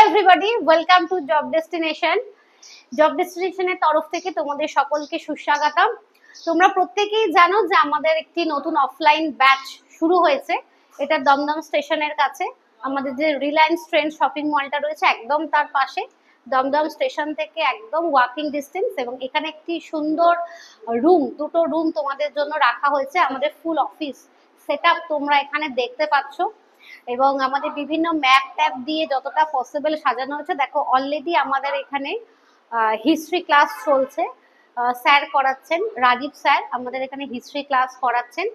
Everybody, welcome to job destination. Job ডেস্টিনেশনের তরফ থেকে তোমাদের সকলকে সুস্বাগতম। তোমরা প্রত্যেকেই জানো যে আমাদের একটি নতুন অফলাইন ব্যাচ শুরু হয়েছে। এটা দমদম স্টেশনের কাছে আমাদের যে রিলায়েন্স ট্রেন্ড শপিং মলটা রয়েছে একদম তার পাশে, দমদম স্টেশন থেকে একদম ওয়াকিং ডিস্টেন্স। এবং এখানে একটি সুন্দর দুটো রুম তোমাদের জন্য রাখা হয়েছে। আমাদের ফুল অফিস সেটআপ তোমরা এখানে দেখতে পাচ্ছ এবং আমাদের বিভিন্ন ম্যাপ ট্যাপ দিয়ে যতটা পসিবল সাজানো হয়েছে। দেখো অলরেডি আমাদের এখানে হিস্ট্রি ক্লাস চলছে, স্যার করাচ্ছেন, রাজীব স্যার আমাদের এখানে হিস্ট্রি ক্লাস করাচ্ছেন।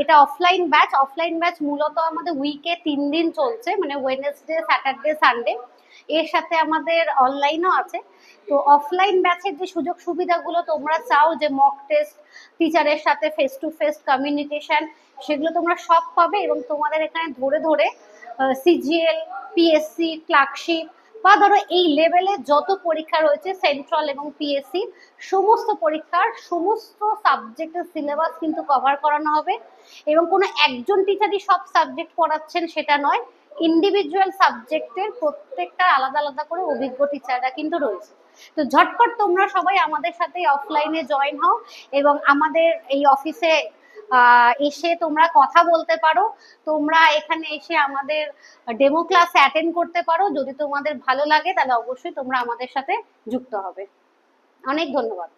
এটা অফলাইন ব্যাচ মূলত আমাদের উইকে 3 দিন চলছে, মানে ওয়েডনেসডে, স্যাটারডে, সানডে। এর সাথে আমাদের অনলাইনও আছে। তো অফলাইন ব্যাচের যে সুযোগ সুবিধাগুলো তোমরা চাও, যে মক টেস্ট, টিচারের সাথে ফেস টু ফেস কমিউনিকেশন, সেগুলো তোমরা সব পাবে। এবং তোমাদের এখানে ধরে ধরে সিজিএল, পিএসসি, ক্লার্কশিপ বা ধরো এই লেভেলে যত পরীক্ষা রয়েছে সেন্ট্রাল এবং পিএসসি, সমস্ত পরীক্ষার সমস্ত সাবজেক্টের সিলেবাস কিন্তু কভার করানো হবে। এবং কোনো একজন টিচারই সব সাবজেক্ট পড়াচ্ছেন সেটা নয়, ইন্ডিভিজুয়াল সাবজেক্টের প্রত্যেকটা আলাদা আলাদা করে অভিজ্ঞ টিচাররা কিন্তু রয়েছে। তো ঝটপট তোমরা সবাই আমাদের সাথে অফলাইনে জয়েন হও এবং আমাদের এই অফিসে এসে তোমরা কথা বলতে পারো। তোমরা এখানে এসে আমাদের ডেমো ক্লাস অ্যাটেন্ড করতে পারো। যদি তোমাদের ভালো লাগে তাহলে অবশ্যই তোমরা আমাদের সাথে যুক্ত হবে। অনেক ধন্যবাদ।